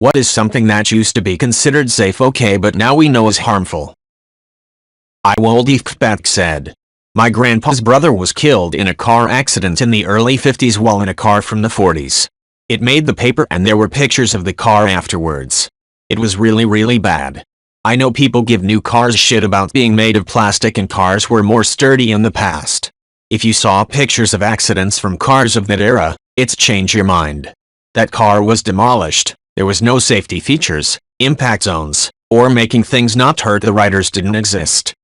What is something that used to be considered safe okay but now we know is harmful? Iwoldifkbatk said. My grandpa's brother was killed in a car accident in the early 50s while in a car from the 40s. It made the paper and there were pictures of the car afterwards. It was really bad. I know people give new cars shit about being made of plastic and cars were more sturdy in the past. If you saw pictures of accidents from cars of that era, it's changed your mind. That car was demolished, there was no safety features, impact zones, or making things not hurt the riders didn't exist.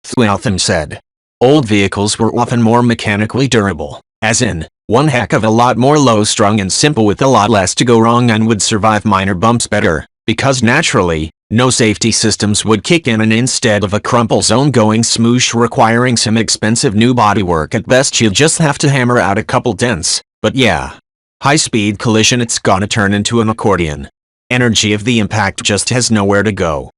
Thwaltham said. Old vehicles were often more mechanically durable, as in, one heck of a lot more low-strung and simple with a lot less to go wrong and would survive minor bumps better, because naturally, no safety systems would kick in and instead of a crumple zone going smoosh requiring some expensive new bodywork at best you'll just have to hammer out a couple dents, but yeah. High-speed collision it's gonna turn into an accordion. Energy of the impact just has nowhere to go.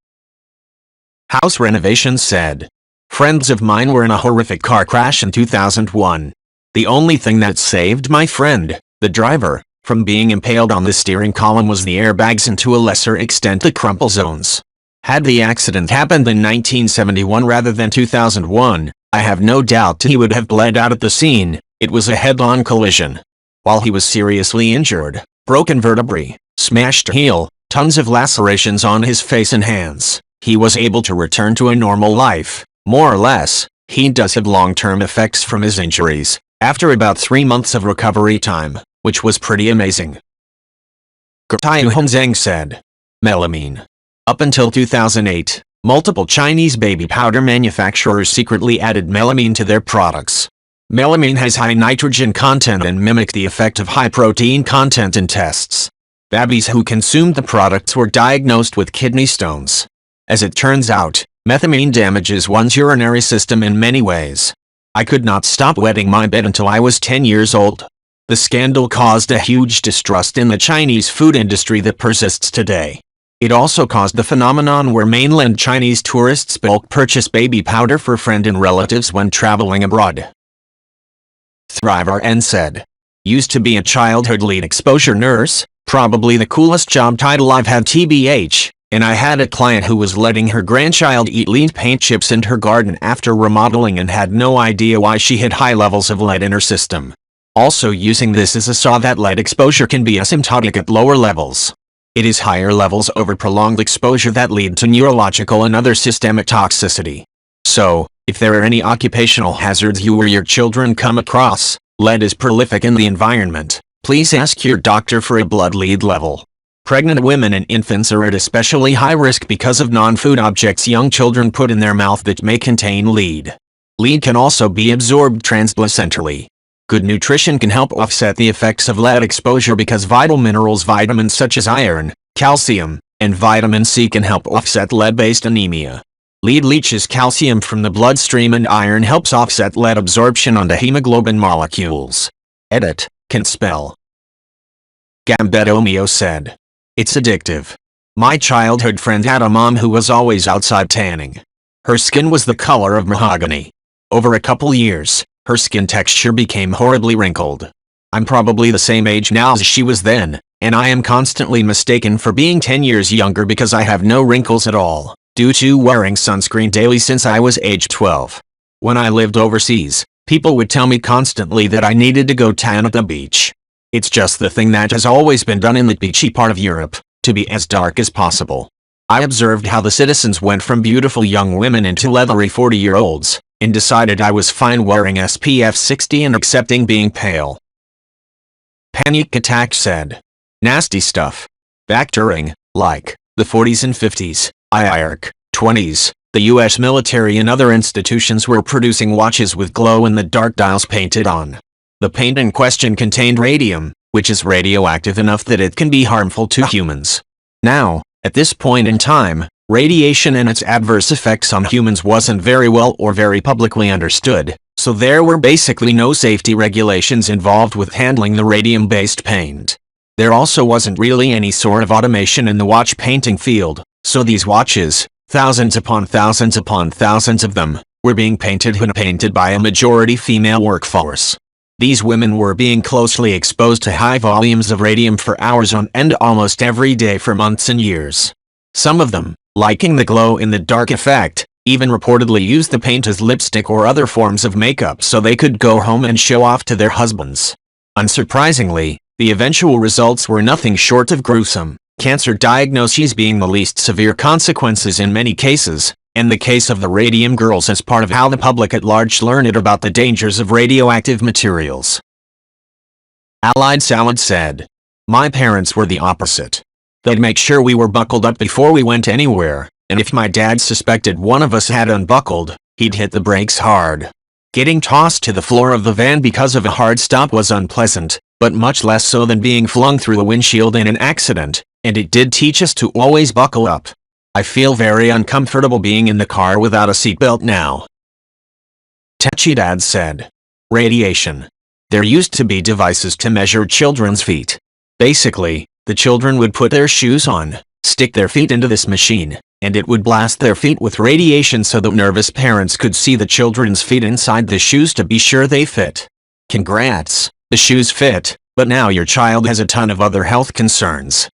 House Renovation said. Friends of mine were in a horrific car crash in 2001. The only thing that saved my friend, the driver, from being impaled on the steering column was the airbags and to a lesser extent the crumple zones. Had the accident happened in 1971 rather than 2001, I have no doubt he would have bled out at the scene. It was a head-on collision. While he was seriously injured, broken vertebrae, smashed heel, tons of lacerations on his face and hands, he was able to return to a normal life, more or less. He does have long-term effects from his injuries, after about 3 months of recovery time, which was pretty amazing. Gertaiu Zheng said. Melamine. Up until 2008, multiple Chinese baby powder manufacturers secretly added melamine to their products. Melamine has high nitrogen content and mimicked the effect of high protein content in tests. Babies who consumed the products were diagnosed with kidney stones. As it turns out, methamine damages one's urinary system in many ways. I could not stop wetting my bed until I was 10 years old. The scandal caused a huge distrust in the Chinese food industry that persists today. It also caused the phenomenon where mainland Chinese tourists bulk purchase baby powder for friends and relatives when traveling abroad. ThriveRN said. Used to be a childhood lead exposure nurse, probably the coolest job title I've had TBH, and I had a client who was letting her grandchild eat lead paint chips in her garden after remodeling and had no idea why she had high levels of lead in her system. Also using this as a saw that lead exposure can be asymptotic at lower levels. It is higher levels over prolonged exposure that lead to neurological and other systemic toxicity. So, if there are any occupational hazards you or your children come across, lead is prolific in the environment, please ask your doctor for a blood lead level. Pregnant women and infants are at especially high risk because of non-food objects young children put in their mouth that may contain lead. Lead can also be absorbed transplacentally. Good nutrition can help offset the effects of lead exposure because vital minerals, vitamins such as iron, calcium, and vitamin C can help offset lead-based anemia. Lead leaches calcium from the bloodstream and iron helps offset lead absorption onto hemoglobin molecules. Edit, can spell. Gambetomio said. It's addictive. My childhood friend had a mom who was always outside tanning. Her skin was the color of mahogany. Over a couple years, her skin texture became horribly wrinkled. I'm probably the same age now as she was then, and I am constantly mistaken for being 10 years younger because I have no wrinkles at all, due to wearing sunscreen daily since I was age 12. When I lived overseas, people would tell me constantly that I needed to go tan at the beach. It's just the thing that has always been done in the beachy part of Europe, to be as dark as possible. I observed how the citizens went from beautiful young women into leathery 40-year-olds, and decided I was fine wearing SPF 60 and accepting being pale. Panic Attack said. Nasty stuff. Back during, like, the 40s and 50s, IRC, 20s, the US military and other institutions were producing watches with glow-in-the-dark dials painted on. The paint in question contained radium, which is radioactive enough that it can be harmful to humans. Now, at this point in time, radiation and its adverse effects on humans wasn't very well or very publicly understood, so there were basically no safety regulations involved with handling the radium-based paint. There also wasn't really any sort of automation in the watch painting field, so these watches, thousands upon thousands upon thousands of them, were being painted by a majority female workforce. These women were being closely exposed to high volumes of radium for hours on end almost every day for months and years. Some of them, liking the glow-in-the-dark effect, even reportedly used the paint as lipstick or other forms of makeup so they could go home and show off to their husbands. Unsurprisingly, the eventual results were nothing short of gruesome, cancer diagnoses being the least severe consequences in many cases, and the case of the radium girls as part of how the public at large learned about the dangers of radioactive materials. Allied Salad said, "My parents were the opposite. They'd make sure we were buckled up before we went anywhere, and if my dad suspected one of us had unbuckled, he'd hit the brakes hard. Getting tossed to the floor of the van because of a hard stop was unpleasant, but much less so than being flung through a windshield in an accident, and it did teach us to always buckle up. I feel very uncomfortable being in the car without a seatbelt now." Tetchy Dad said, "Radiation. There used to be devices to measure children's feet. Basically, the children would put their shoes on, stick their feet into this machine, and it would blast their feet with radiation so that nervous parents could see the children's feet inside the shoes to be sure they fit. Congrats, the shoes fit, but now your child has a ton of other health concerns."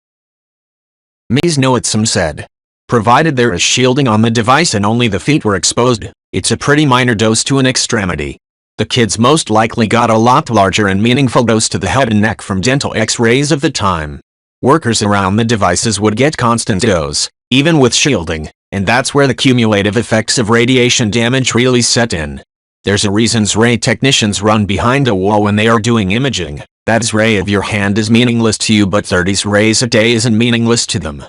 Ms. Noetsum said, "Provided there is shielding on the device and only the feet were exposed, it's a pretty minor dose to an extremity. The kids most likely got a lot larger and meaningful dose to the head and neck from dental x-rays of the time. Workers around the devices would get constant dose, even with shielding, and that's where the cumulative effects of radiation damage really set in. There's a reasons ray technicians run behind a wall when they are doing imaging. That ray of your hand is meaningless to you, but 30 rays a day isn't meaningless to them."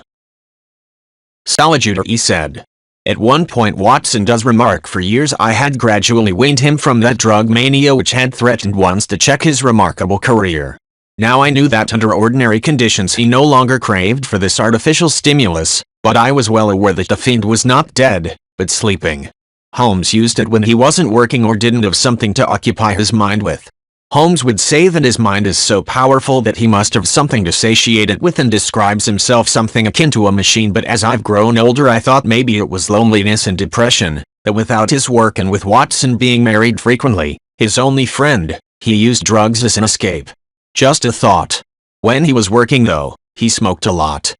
Salajuder said, "At one point Watson does remark for years I had gradually weaned him from that drug mania which had threatened once to check his remarkable career. Now I knew that under ordinary conditions he no longer craved for this artificial stimulus, but I was well aware that the fiend was not dead, but sleeping. Holmes used it when he wasn't working or didn't have something to occupy his mind with. Holmes would say that his mind is so powerful that he must have something to satiate it with and describes himself something akin to a machine, but as I've grown older I thought maybe it was loneliness and depression, that without his work and with Watson being married frequently, his only friend, he used drugs as an escape. Just a thought. When he was working though, he smoked a lot."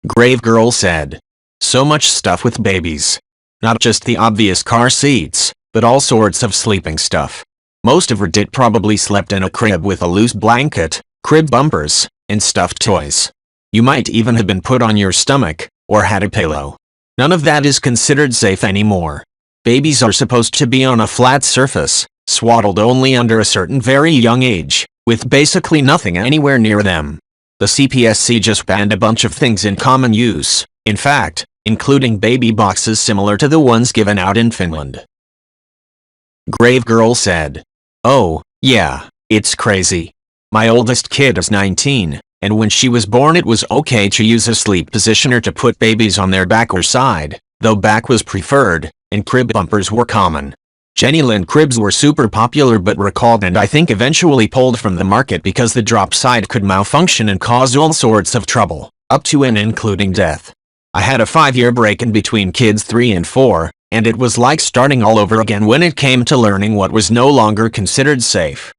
Grave Girl said, "So much stuff with babies. Not just the obvious car seats, but all sorts of sleeping stuff. Most of Reddit probably slept in a crib with a loose blanket, crib bumpers, and stuffed toys. You might even have been put on your stomach, or had a pillow. None of that is considered safe anymore. Babies are supposed to be on a flat surface, swaddled only under a certain very young age, with basically nothing anywhere near them. The CPSC just banned a bunch of things in common use, in fact, including baby boxes similar to the ones given out in Finland." Grave Girl said, "Oh, yeah, it's crazy. My oldest kid is 19, and when she was born it was okay to use a sleep positioner to put babies on their back or side, though back was preferred, and crib bumpers were common. Jenny Lynn cribs were super popular but recalled and I think eventually pulled from the market because the drop side could malfunction and cause all sorts of trouble, up to and including death. I had a 5-year break in between kids 3 and 4, and it was like starting all over again when it came to learning what was no longer considered safe."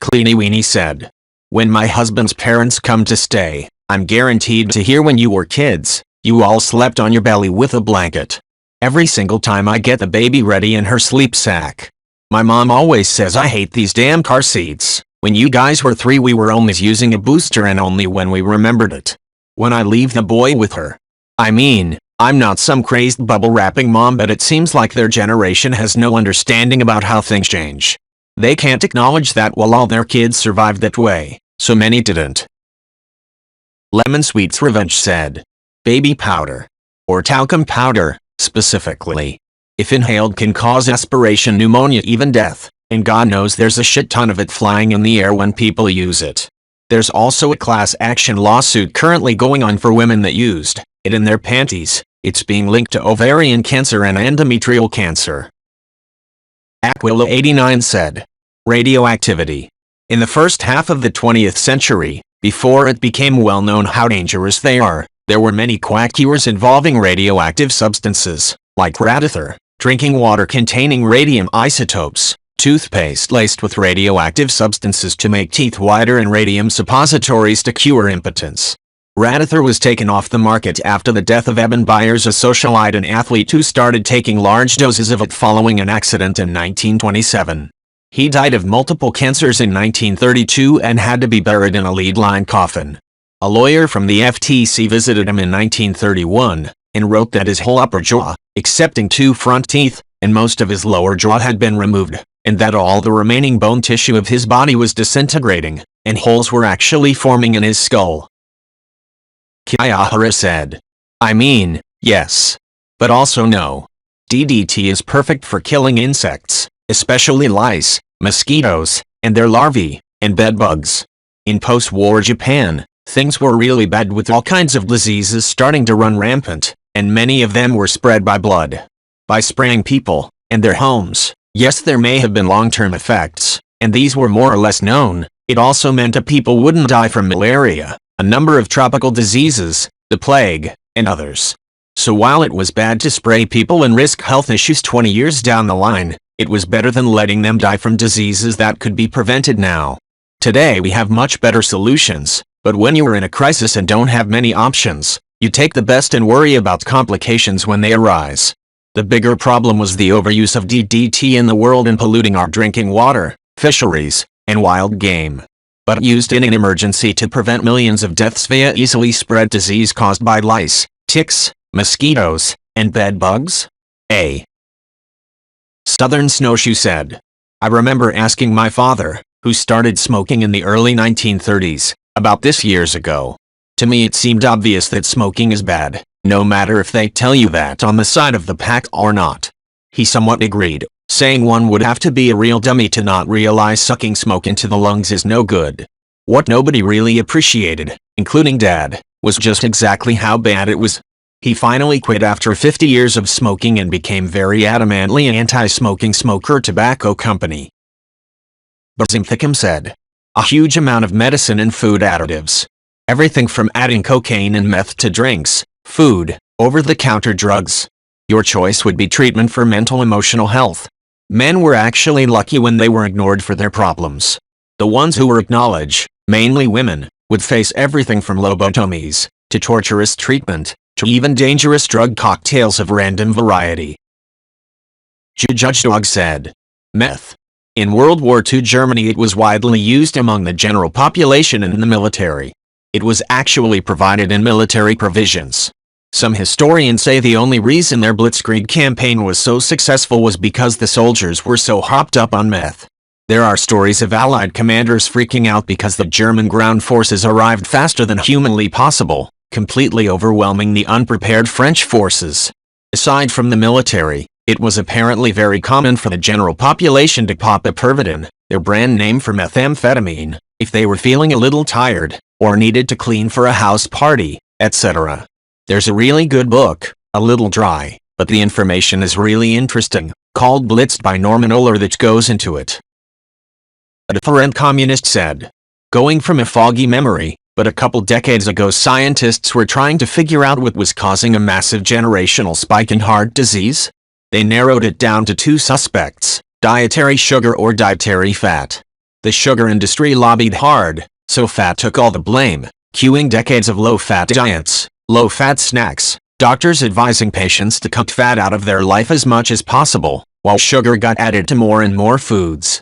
Cleany Weenie said, "When my husband's parents come to stay, I'm guaranteed to hear when you were kids, you all slept on your belly with a blanket. Every single time I get the baby ready in her sleep sack. My mom always says I hate these damn car seats. When you guys were 3 we were always using a booster and only when we remembered it. When I leave the boy with her. I mean, I'm not some crazed bubble wrapping mom, but it seems like their generation has no understanding about how things change. They can't acknowledge that while all their kids survived that way, so many didn't." Lemon Sweet's Revenge said, "Baby powder. Or talcum powder, specifically. If inhaled can cause aspiration pneumonia, even death, and God knows there's a shit ton of it flying in the air when people use it. There's also a class action lawsuit currently going on for women that used it in their panties. It's being linked to ovarian cancer and endometrial cancer." Aquila89 said, "Radioactivity. In the first half of the 20th century, before it became well known how dangerous they are, there were many quack cures involving radioactive substances, like radithor, drinking water containing radium isotopes, toothpaste laced with radioactive substances to make teeth whiter, and radium suppositories to cure impotence. Radithor was taken off the market after the death of Eben Byers, a socialite and athlete who started taking large doses of it following an accident in 1927. He died of multiple cancers in 1932 and had to be buried in a lead-lined coffin. A lawyer from the FTC visited him in 1931 and wrote that his whole upper jaw, excepting 2 front teeth, and most of his lower jaw had been removed, and that all the remaining bone tissue of his body was disintegrating, and holes were actually forming in his skull. Kiyahara said, "I mean, yes. But also no. DDT is perfect for killing insects, especially lice, mosquitoes, and their larvae, and bedbugs. In post-war Japan, things were really bad with all kinds of diseases starting to run rampant, and many of them were spread by blood. By spraying people, and their homes. Yes, there may have been long-term effects, and these were more or less known. It also meant that people wouldn't die from malaria, a number of tropical diseases, the plague, and others. So while it was bad to spray people and risk health issues 20 years down the line, it was better than letting them die from diseases that could be prevented now. Today we have much better solutions, but when you are in a crisis and don't have many options, you take the best and worry about complications when they arise. The bigger problem was the overuse of DDT in the world and polluting our drinking water, fisheries, and wild game. But used in an emergency to prevent millions of deaths via easily spread disease caused by lice, ticks, mosquitoes, and bed bugs? A Southern Snowshoe said, "I remember asking my father, who started smoking in the early 1930s, about this years ago. To me it seemed obvious that smoking is bad, no matter if they tell you that on the side of the pack or not. He somewhat agreed, saying one would have to be a real dummy to not realize sucking smoke into the lungs is no good. What nobody really appreciated, including Dad, was just exactly how bad it was. He finally quit after 50 years of smoking and became very adamantly anti-smoking smoker tobacco company." Basim Thickham said, "A huge amount of medicine and food additives. Everything from adding cocaine and meth to drinks, food, over-the-counter drugs. Your choice would be treatment for mental emotional health. Men were actually lucky when they were ignored for their problems. The ones who were acknowledged, mainly women, would face everything from lobotomies, to torturous treatment, to even dangerous drug cocktails of random variety." Judge Dog said, "Meth. In World War II Germany it was widely used among the general population and in the military. It was actually provided in military provisions. Some historians say the only reason their Blitzkrieg campaign was so successful was because the soldiers were so hopped up on meth. There are stories of Allied commanders freaking out because the German ground forces arrived faster than humanly possible, completely overwhelming the unprepared French forces. Aside from the military, it was apparently very common for the general population to pop a Pervitin, their brand name for methamphetamine, if they were feeling a little tired, or needed to clean for a house party, etc. There's a really good book, a little dry, but the information is really interesting, called Blitzed by Norman Ohler that goes into it." A different communist said, "Going from a foggy memory, but a couple decades ago scientists were trying to figure out what was causing a massive generational spike in heart disease. They narrowed it down to 2 suspects, dietary sugar or dietary fat. The sugar industry lobbied hard, so fat took all the blame, cueing decades of low-fat diets, low-fat snacks, doctors advising patients to cut fat out of their life as much as possible, while sugar got added to more and more foods."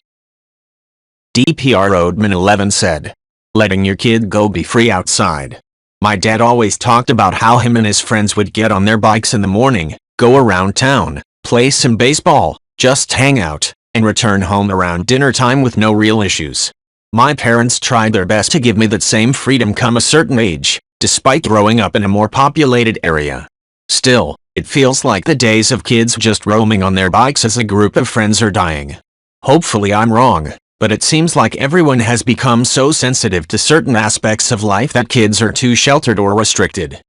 DPR Roadman 11 said, "Letting your kid go be free outside. My dad always talked about how him and his friends would get on their bikes in the morning, go around town, play some baseball, just hang out, and return home around dinner time with no real issues. My parents tried their best to give me that same freedom come a certain age, despite growing up in a more populated area. Still, it feels like the days of kids just roaming on their bikes as a group of friends are dying. Hopefully I'm wrong, but it seems like everyone has become so sensitive to certain aspects of life that kids are too sheltered or restricted."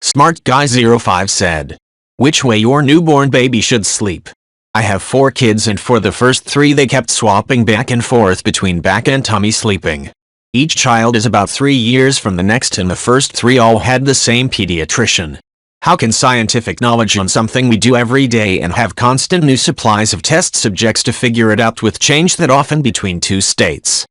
Smart Guy 05 said, "Which way your newborn baby should sleep? I have 4 kids and for the first 3 they kept swapping back and forth between back and tummy sleeping. Each child is about 3 years from the next and the first 3 all had the same pediatrician. How can scientific knowledge on something we do every day and have constant new supplies of test subjects to figure it out with change that often between two states?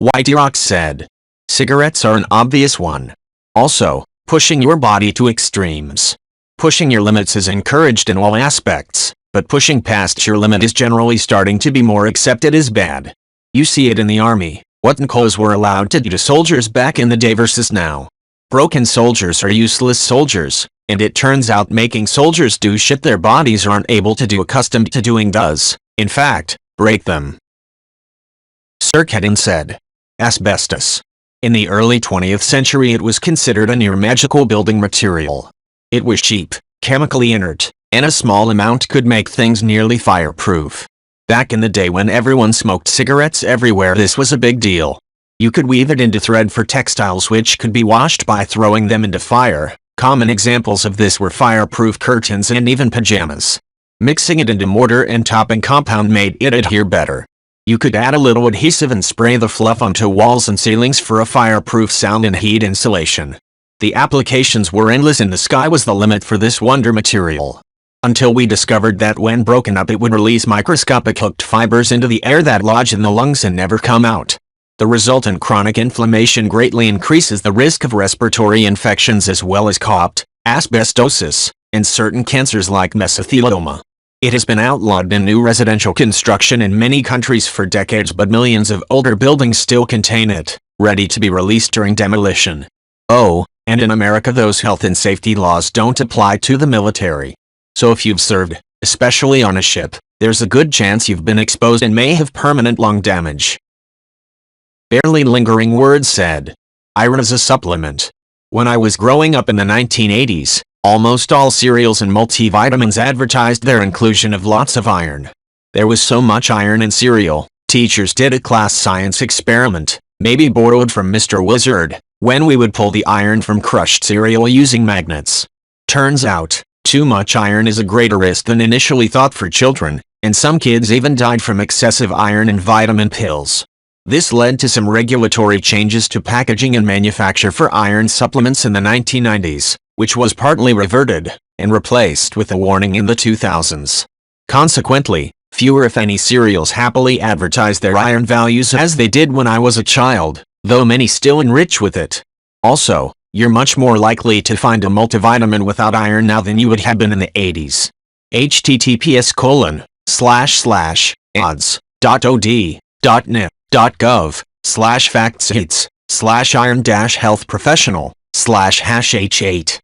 Whitey Rocks said, cigarettes are an obvious one. Also, pushing your body to extremes. Pushing your limits is encouraged in all aspects, but pushing past your limit is generally starting to be more accepted as bad. You see it in the army, what NCOs were allowed to do to soldiers back in the day versus now. Broken soldiers are useless soldiers, and it turns out making soldiers do shit their bodies aren't able to do accustomed to doing does, in fact, break them. Sirkedin said, asbestos. In the early 20th century it was considered a near magical building material. It was cheap, chemically inert, and a small amount could make things nearly fireproof. Back in the day when everyone smoked cigarettes everywhere, this was a big deal. You could weave it into thread for textiles which could be washed by throwing them into fire. Common examples of this were fireproof curtains and even pajamas. Mixing it into mortar and topping compound made it adhere better. You could add a little adhesive and spray the fluff onto walls and ceilings for a fireproof sound and heat insulation. The applications were endless and the sky was the limit for this wonder material. Until we discovered that when broken up it would release microscopic hooked fibers into the air that lodge in the lungs and never come out. The resultant chronic inflammation greatly increases the risk of respiratory infections as well as COPD, asbestosis, and certain cancers like mesothelioma. It has been outlawed in new residential construction in many countries for decades, but millions of older buildings still contain it, ready to be released during demolition. Oh, and in America those health and safety laws don't apply to the military. So if you've served, especially on a ship, there's a good chance you've been exposed and may have permanent lung damage. Barely Lingering Words said, iron is a supplement. When I was growing up in the 1980s, almost all cereals and multivitamins advertised their inclusion of lots of iron. There was so much iron in cereal, teachers did a class science experiment, maybe borrowed from Mr. Wizard, when we would pull the iron from crushed cereal using magnets. Turns out, too much iron is a greater risk than initially thought for children, and some kids even died from excessive iron in vitamin pills. This led to some regulatory changes to packaging and manufacture for iron supplements in the 1990s, which was partly reverted, and replaced with a warning in the 2000s. Consequently, fewer if any cereals happily advertise their iron values as they did when I was a child, though many still enrich with it. Also, you're much more likely to find a multivitamin without iron now than you would have been in the 80s. https://odds.od.nip.gov/factsheets/iron-health professional/#H8